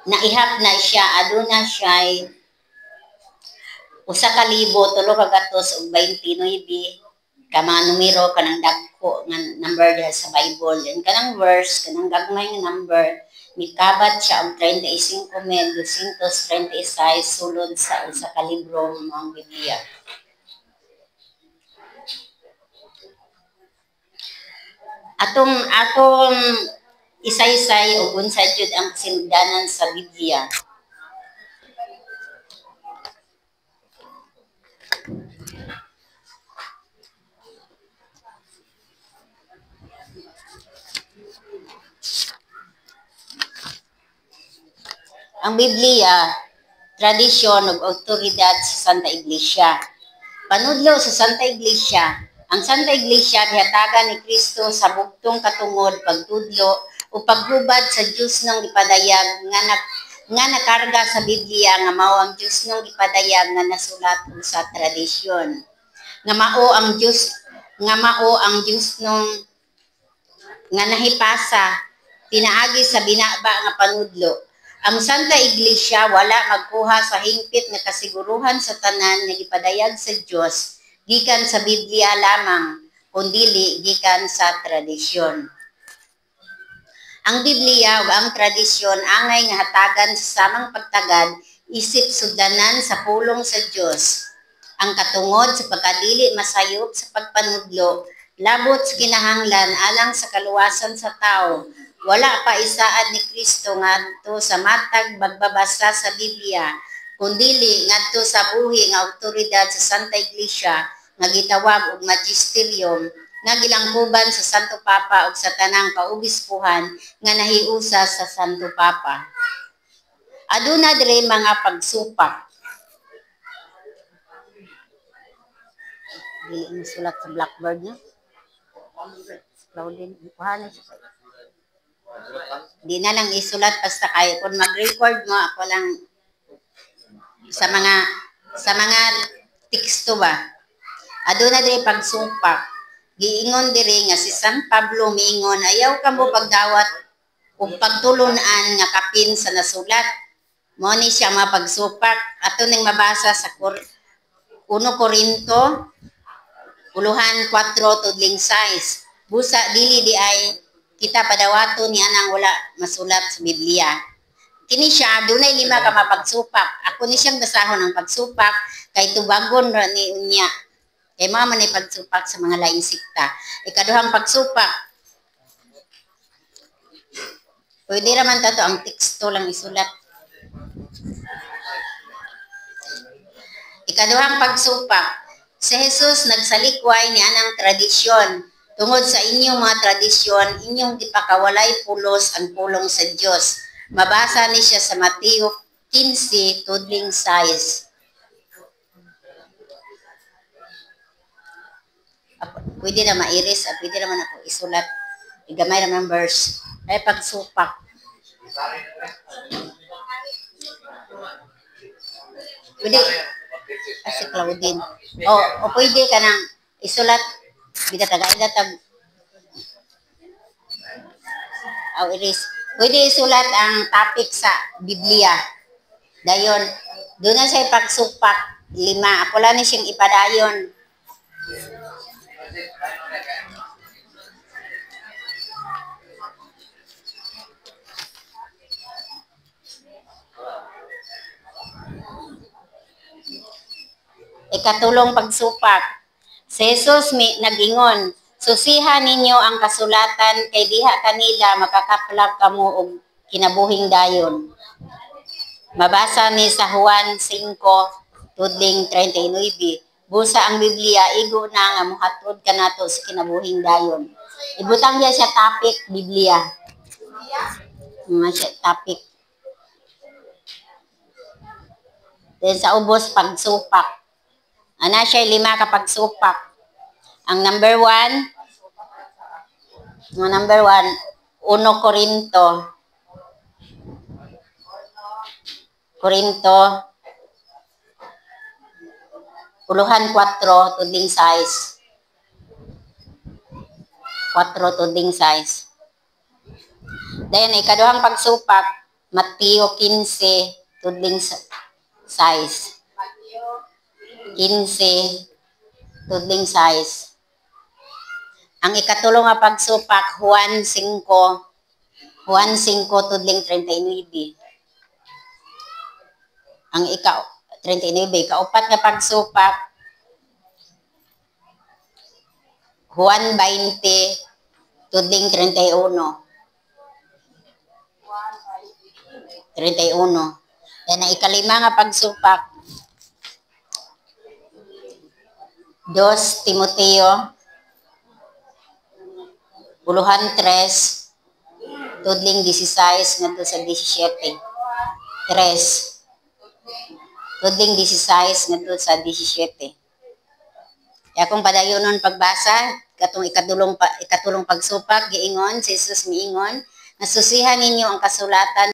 naihap na siya, aduna siya usa ka libo, 329 ka mga numero kanang dagko nga number diha sa Bible. And kanang verse, kanang gagmay nga number, mikabat siya og 35,236 sulod sa usa ka libro ng Biblia. Atong isaysay o unsa jud ang sinugdanan sa Biblia. Ang Biblia, tradisyon ug awtoridad sa Santa Iglesia. Panudlo sa Santa Iglesia, ang Santa Iglesia gihatagan ni Kristo sa bugtong katungod, pagtudlo o paghubad sa Dios nang gipadayag nga nakarga sa Biblia nga mao ang Dios nang gipadayag nga nasulat sa tradisyon. Nga mao ang Dios nung nga nahipasa pinaagi sa binaba nga panudlo. Ang Santa Iglesia wala magkuha sa hingpit nga kasiguruhan sa tanan nga gipadayag sa Dios gikan sa Biblia lamang kundili gikan sa tradisyon. Ang Biblia ug ang tradisyon angay nga hatagan sa samang pagtagad isip sugdanan sa pulong sa Dios. Ang katungod sa pagkadili masayop sa pagpanudlo labot sa kinahanglan alang sa kaluwasan sa tao. Wala pa isaad ni Kristo ngadto sa matag magbabasa sa Biblia, kundili ngadto sa buhi nga awtoridad sa Santa Iglesia nga gitawag og magisterium nga gilangkuban sa Santo Papa ug sa tanang kaobispuhan nga nahiusa sa Santo Papa. Aduna dire mga pagsupak. Dili mo sulat sa blackboard niya. Claudine, kuhanan siya. Di na lang isulat basta kayo. Kung mag-record mo, ako lang sa mga teksto ba. Aduna dire pagsupak. Giingon dire nga si San Pablo miingon, ayaw ka mo pagdawat o pagtulunan nga kapin sa nasulat. Mo ni siya mapagsupak. Ato ning mabasa sa 1 Corinto 4:6. Busa dili di ay kita padawato ni anang wala masulat sa Biblia. Kini siya dunay 5 ka mapagsupak. Ako ni siyang basahon ang pagsupak kay tubagon ra ni unya. Kay mama ni pagsupak sa mga laing sikta. Ikaduhang pagsupak. Pwede raman tato ang teksto lang isulat. Ikaduhang pagsupak. Si Jesus nagsalikway ni anang tradisyon. Tungod sa inyong mga tradisyon, inyong gipakawalay pulos ang pulong sa Dios. Mabasa ni siya sa Mateo 15:6. Pwede na mairis at pwede naman ako isulat. Igamay naman verse. Ay pagsupak. Pwede. Si Claudine. O pwede ka nang isulat. Bida tagay-datag. Iris. Pwede isulat ang topic sa Biblia. Dayon, doon na siya pagsupak 5. Ako lang siyang ipadayon. Ikatulong pagsupak. Si Jesus nag-ingon, susihan ninyo ang kasulatan kay diha kanila makakaplag kamo og kinabuhing dayon. Mabasa ni sa Juan 5:39. Busa ang Biblia igo na nga muhatod kanato sa kinabuhing dayon. Ibutang niya siya topic Biblia. Siya topic. Then sa ubos pagsupak. Ana siya 5 ka pagsupak. Ang number 1, 1 Corinto 4:6. 4:6. Then ikaduhang pagsupak Mateo 15, tudling size. 15, tudling size. Ang ikatulong nga pagsupak, Juan 5, tudling 39. Ang 39, kaupat nga pagsupak, Juan 20, tudling 31. 31. Yan ang ikalima nga pagsupak, 2 Timoteo, puluhan 3, tudling 16 ngadto sa 17. 3, tudling 16 ngadto sa 17. Kaya kung padayonon pagbasa, katong ikatulong pagsupak, giingon, si Jesus miingon, nasusihan ninyo ang kasulatan